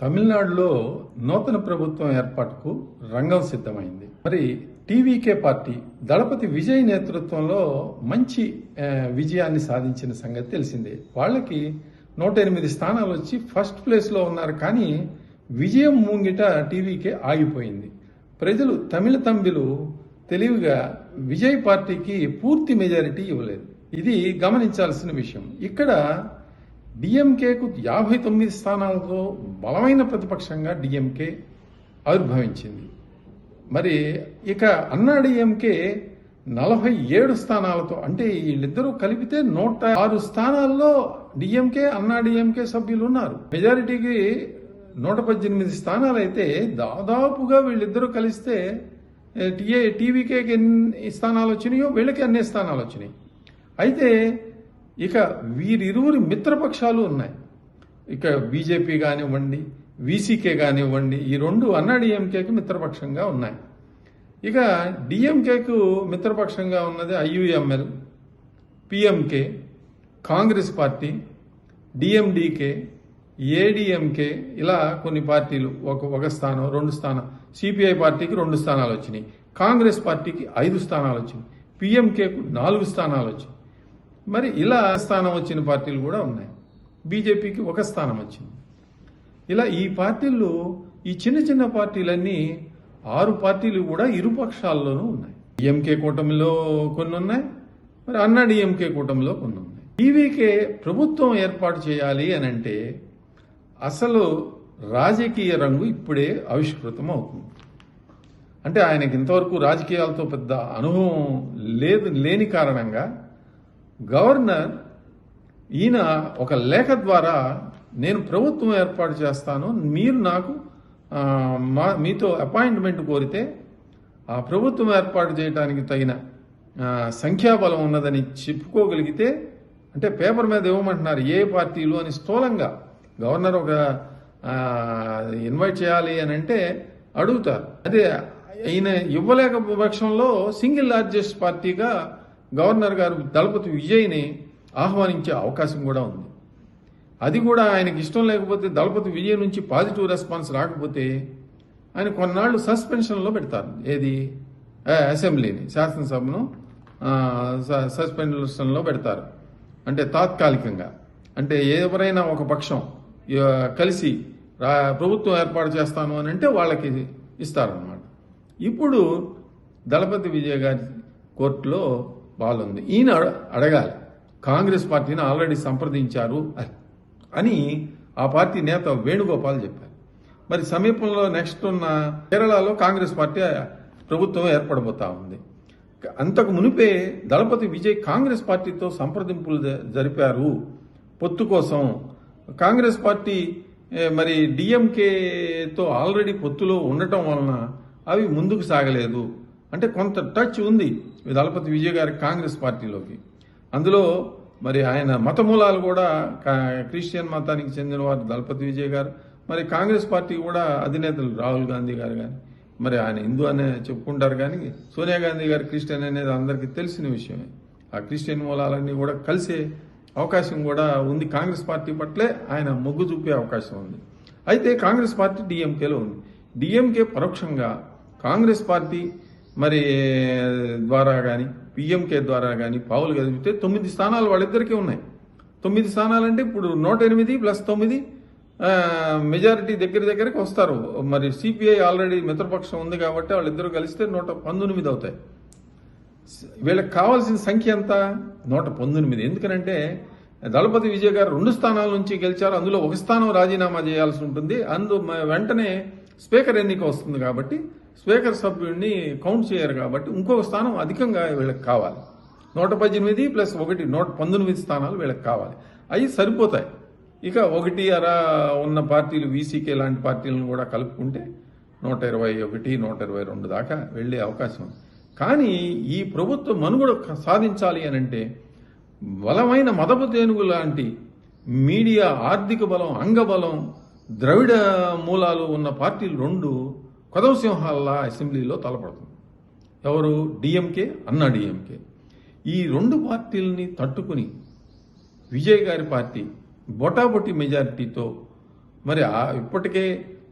తమిళనాడులో నూతన ప్రభుత్వం ఏర్పాటుకు రంగం సిద్ధమైంది. మరి టీవీకే పార్టీ దళపతి విజయ్ నేతృత్వంలో మంచి విజయాన్ని సాధించిన సంగతి తెలిసిందే. వాళ్ళకి 108 స్థానాలు వచ్చి ఫస్ట్ ప్లేస్లో ఉన్నారు. కానీ విజయం ముంగిట టీవీకే ఆగిపోయింది. ప్రజలు తమిళులు తెలివిగా విజయ్ పార్టీకి పూర్తి మెజారిటీ ఇవ్వలేదు. ఇది గమనించాల్సిన విషయం. ఇక్కడ డిఎంకేకు 59 స్థానాలతో బలమైన ప్రతిపక్షంగా డిఎంకే ఆవిర్భవించింది. మరి ఇక అన్నా డిఎంకే 47 స్థానాలతో, అంటే వీళ్ళిద్దరూ కలిపితే 106 స్థానాల్లో డిఎంకే అన్నా డిఎంకే సభ్యులు ఉన్నారు. మెజారిటీకి 118 స్థానాలు అయితే దాదాపుగా వీళ్ళిద్దరూ కలిస్తే టీవీకేకి ఎన్ని స్థానాలు వచ్చినాయో వీళ్ళకి అన్ని స్థానాలు వచ్చినాయి. అయితే ఇక వీరిరువురి మిత్రపక్షాలు ఉన్నాయి. ఇక బీజేపీ కానివ్వండి, వీసీకే కానివ్వండి, ఈ రెండు అన్నా డిఎంకేకి మిత్రపక్షంగా ఉన్నాయి. ఇక డిఎంకేకు మిత్రపక్షంగా ఉన్నది IUML, PMK, Congress party, DMDK, ADMK, ఇలా కొన్ని పార్టీలు ఒక స్థానం 2 స్థానం. సిపిఐ పార్టీకి 2 స్థానాలు వచ్చినాయి, కాంగ్రెస్ పార్టీకి 5 స్థానాలు వచ్చినాయి, పిఎంకేకు 4 స్థానాలు వచ్చినాయి. మరి ఇలా స్థానం వచ్చిన పార్టీలు కూడా ఉన్నాయి. బీజేపీకి 1 స్థానం వచ్చింది. ఇలా ఈ పార్టీలు, ఈ చిన్న పార్టీలన్నీ 6 పార్టీలు కూడా ఇరుపక్షాల్లోనూ ఉన్నాయి. డిఎంకే కూటమిలో కొన్ని ఉన్నాయి, మరి అన్నా డిఎంకే కూటమిలో కొన్ని ఉన్నాయి. టీవీకే ప్రభుత్వం ఏర్పాటు చేయాలి అని అంటే అసలు రాజకీయ రంగు ఇప్పుడే ఆవిష్కృతం అవుతుంది. అంటే ఆయనకి ఇంతవరకు రాజకీయాలతో పెద్ద అనుభవం లేని కారణంగా గవర్నర్ ఈయన ఒక లేఖ ద్వారా నేను ప్రభుత్వం ఏర్పాటు చేస్తాను, మీరు నాకు మీతో అపాయింట్మెంట్ కోరితే ఆ ప్రభుత్వం ఏర్పాటు చేయడానికి తగిన సంఖ్యాబలం ఉన్నదని చెప్పుకోగలిగితే, అంటే పేపర్ మీద ఇవ్వమంటున్నారు ఏ పార్టీలు అని స్థూలంగా గవర్నర్ ఒక ఇన్వైట్ చేయాలి అని అంటే అడుగుతారు. అదే ఈయన ఇవ్వలేక పక్షంలో సింగిల్ లార్జెస్ట్ పార్టీగా గవర్నర్ గారు దళపతి విజయ్ని ఆహ్వానించే అవకాశం కూడా ఉంది. అది కూడా ఆయనకి ఇష్టం లేకపోతే, దళపతి విజయ్ నుంచి పాజిటివ్ రెస్పాన్స్ రాకపోతే ఆయన కొన్నాళ్ళు సస్పెన్షన్లో పెడతారు. ఏది అసెంబ్లీని, శాసనసభను సస్పెన్షన్లో పెడతారు. అంటే తాత్కాలికంగా, అంటే ఎవరైనా ఒక పక్షం కలిసి ప్రభుత్వం ఏర్పాటు చేస్తాను అని అంటే వాళ్ళకి ఇస్తారన్నమాట. ఇప్పుడు దళపతి విజయ్ గారి కోర్టులో బాగుంది. ఈయన అడగాలి, కాంగ్రెస్ పార్టీని ఆల్రెడీ సంప్రదించారు అని ఆ పార్టీ నేత వేణుగోపాల్ చెప్పారు. మరి సమీపంలో నెక్స్ట్ ఉన్న కేరళలో కాంగ్రెస్ పార్టీ ప్రభుత్వం ఏర్పడబోతా ఉంది. అంతకు మునిపే దళపతి విజయ్ కాంగ్రెస్ పార్టీతో సంప్రదింపులు జరిపారు పొత్తు కోసం. కాంగ్రెస్ పార్టీ మరి డిఎంకేతో ఆల్రెడీ పొత్తులో ఉండటం వలన అవి ముందుకు సాగలేదు. అంటే కొంత టచ్ ఉంది దళపతి విజయ్ గారి కాంగ్రెస్ పార్టీలోకి. అందులో మరి ఆయన మత మూలాలు కూడా క్రిస్టియన్ మతానికి చెందినవారు దళపతి విజయ్ గారు. మరి కాంగ్రెస్ పార్టీ కూడా అధినేతలు రాహుల్ గాంధీ గారు కానీ, మరి ఆయన హిందూ అనే చెప్పుకుంటారు కానీ సోనియా గాంధీ గారు క్రిస్టియన్ అనేది అందరికీ తెలిసిన విషయమే. ఆ క్రిస్టియన్ మూలాలన్నీ కూడా కలిసే అవకాశం కూడా ఉంది. కాంగ్రెస్ పార్టీ పట్లే ఆయన మొగ్గు చూపే అవకాశం ఉంది. అయితే కాంగ్రెస్ పార్టీ డిఎంకేలో ఉంది. డిఎంకే పరోక్షంగా కాంగ్రెస్ పార్టీ మరి ద్వారా కానీ పిఎంకే ద్వారా కానీ పావులు కదిపితే 9 స్థానాలు వాళ్ళిద్దరికీ ఉన్నాయి. 9 స్థానాలంటే ఇప్పుడు 108 + 9 మెజారిటీ దగ్గరికి వస్తారు. మరి సిపిఐ ఆల్రెడీ మిత్రపక్షం ఉంది కాబట్టి వాళ్ళిద్దరూ కలిస్తే 119 అవుతాయి. వీళ్ళకి కావాల్సిన సంఖ్య ఎంత? 119. ఎందుకనంటే దళపతి విజయ్ గారు 2 స్థానాల నుంచి గెలిచారు. అందులో 1 స్థానం రాజీనామా చేయాల్సి ఉంటుంది. వెంటనే స్పీకర్ ఎన్నిక వస్తుంది కాబట్టి స్పీకర్ సభ్యుడిని కౌంట్ చేయరు కాబట్టి ఇంకొక స్థానం అధికంగా వీళ్ళకి కావాలి. 118 + 1 119 స్థానాలు వీళ్ళకి కావాలి. అవి సరిపోతాయి. ఇక 1 ఉన్న పార్టీలు వీసీకే లాంటి పార్టీలను కూడా కలుపుకుంటే 121, 122 దాకా వెళ్లే అవకాశం ఉంది. కానీ ఈ ప్రభుత్వం మనుగడ సాధించాలి అని అంటే బలమైన మదపు తేనుగు లాంటి మీడియా, ఆర్థిక బలం, అంగబలం, ద్రవిడ మూలాలు ఉన్న పార్టీలు 2 కొదవసింహాల్లా అసెంబ్లీలో తలపడుతుంది. ఎవరు? డిఎంకే, అన్నా డిఎంకే. ఈ 2 పార్టీలని తట్టుకుని విజయ్ గారి పార్టీ బొటాబొటి మెజారిటీతో మరి ఇప్పటికే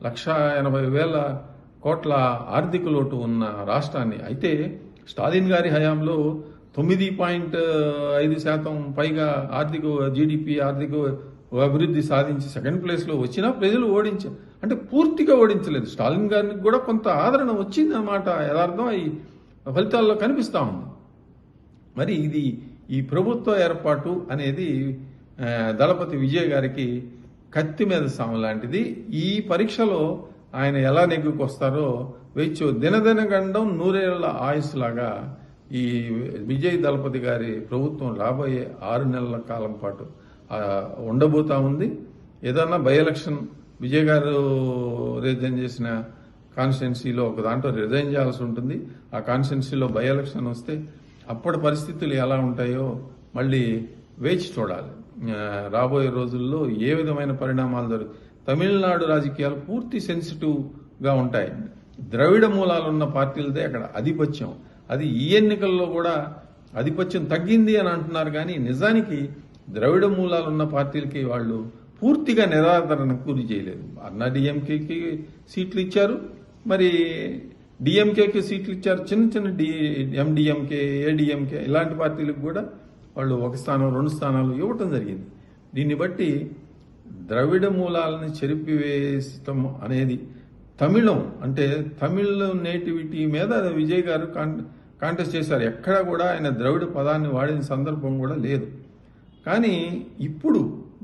1,80,000 కోట్ల ఆర్థిక లోటు ఉన్న రాష్ట్రాన్ని, అయితే స్టాలిన్ గారి హయాంలో 9.5% పైగా ఆర్థిక జీడిపి ఆర్థిక అభివృద్ధి సాధించి సెకండ్ ప్లేస్లో వచ్చినా ప్రజలు ఓడించారు. అంటే పూర్తిగా ఓడించలేదు. స్టాలిన్ గారికి కూడా కొంత ఆదరణ వచ్చిందన్నమాట. యథార్థం ఈ ఫలితాల్లో కనిపిస్తూ ఉంది. మరి ఈ ప్రభుత్వ ఏర్పాటు అనేది దళపతి విజయ్ గారికి కత్తి మీద సాము లాంటిది. ఈ పరీక్షలో ఆయన ఎలా నెగ్గుకొస్తారో వేచి దినదిన గండం నూరేళ్ల ఆయుస్ లాగా ఈ విజయ్ దళపతి గారి ప్రభుత్వం రాబోయే 6 నెలల కాలం పాటు ఉండబోతా ఉంది. ఏదన్నా బై ఎలక్షన్ విజయ్ గారు రిజైన్ చేసిన కాన్స్టిట్యున్సీలో ఒక దాంట్లో రిజైన్ చేయాల్సి ఉంటుంది. ఆ కాన్స్టిట్యున్సీలో బై ఎలక్షన్ వస్తే అప్పటి పరిస్థితులు ఎలా ఉంటాయో మళ్ళీ వేచి చూడాలి. రాబోయే రోజుల్లో ఏ విధమైన పరిణామాలు జరుగుతాయి. తమిళనాడు రాజకీయాలు పూర్తి సెన్సిటివ్గా ఉంటాయి. ద్రవిడ మూలాలున్న పార్టీలదే అక్కడ ఆధిపత్యం. అది ఈ ఎన్నికల్లో కూడా ఆధిపత్యం తగ్గింది అని అంటున్నారు. కానీ నిజానికి ద్రవిడ మూలాలున్న పార్టీలకి వాళ్ళు పూర్తిగా నిరాదరణకు గురి చేయలేదు. అన్నా డిఎంకేకి సీట్లు ఇచ్చారు, మరి డిఎంకేకి సీట్లు ఇచ్చారు. చిన్న చిన్న ఎండిఎంకే, ఏడిఎంకే ఇలాంటి పార్టీలకు కూడా వాళ్ళు 1 స్థానం 2 స్థానాలు ఇవ్వటం జరిగింది. దీన్ని బట్టి ద్రవిడ మూలాలని చెరిపివేయటం అనేది తమిళం అంటే తమిళ నేటివిటీ మీద విజయ్ గారు కాంటెస్ట్ చేశారు. ఎక్కడా కూడా ఆయన ద్రవిడ పదాన్ని వాడిన సందర్భం కూడా లేదు. కానీ ఇప్పుడు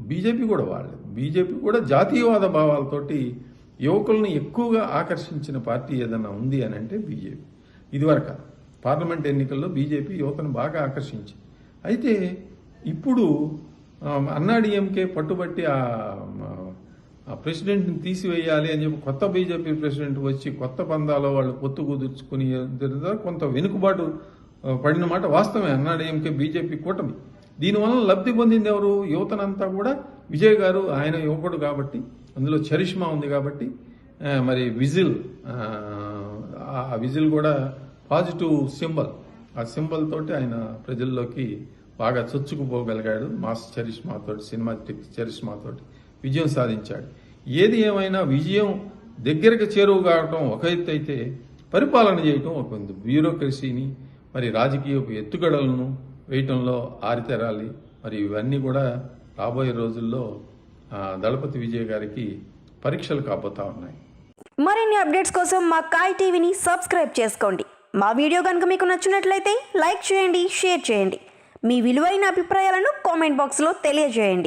బీజేపీ కూడా వాడలేదు. బీజేపీ కూడా జాతీయవాద భావాలతోటి యువకులను ఎక్కువగా ఆకర్షించిన పార్టీ ఏదన్నా ఉంది అని అంటే బీజేపీ. ఇదివరకు పార్లమెంట్ ఎన్నికల్లో బీజేపీ యువతను బాగా ఆకర్షించింది. అయితే ఇప్పుడు అన్నాడీఎంకే పట్టుబట్టి ఆ ప్రెసిడెంట్ని తీసివేయాలి అని చెప్పి కొత్త బీజేపీ ప్రెసిడెంట్ వచ్చి కొత్త పందాలో వాళ్ళు పొత్తు కుదుర్చుకుని కొంత వెనుకబాటు పడిన మాట వాస్తవమే. అన్నాడీఎంకే బీజేపీ కూటమి దీనివల్ల లబ్ధి పొందింది ఎవరు? యువతనంతా కూడా విజయ్ గారు. ఆయన యువకుడు కాబట్టి, అందులో చరిష్మా ఉంది కాబట్టి, మరి విజిల్ ఆ విజిల్ కూడా పాజిటివ్ సింబల్. ఆ సింబల్ తోటి ఆయన ప్రజల్లోకి బాగా చొచ్చుకుపోగలిగాడు. మాస్ చరిష్మాతోటి, సినిమాటిక్ చరిష్మాతోటి విజయం సాధించాడు. ఏది ఏమైనా విజయం దగ్గరకు చేరువు కావటం ఒక ఎత్తు అయితే, పరిపాలన చేయటం ఒక బ్యూరోక్రసీని మరి రాజకీయపు ఎత్తుగడలను వేయటంలో ఆరితేరాలి. మరి ఇవన్నీ కూడా రాబోయే రోజుల్లో దళపతి విజయ్ గారికి పరీక్షలు కాబోతా ఉన్నాయి. మరిన్ని అప్డేట్స్ కోసం మా కాయ్ టీవీని సబ్స్క్రైబ్ చేసుకోండి. మా వీడియో కనుక మీకు నచ్చినట్లయితే లైక్ చేయండి, షేర్ చేయండి. మీ విలువైన అభిప్రాయాలను కామెంట్ బాక్స్లో తెలియజేయండి.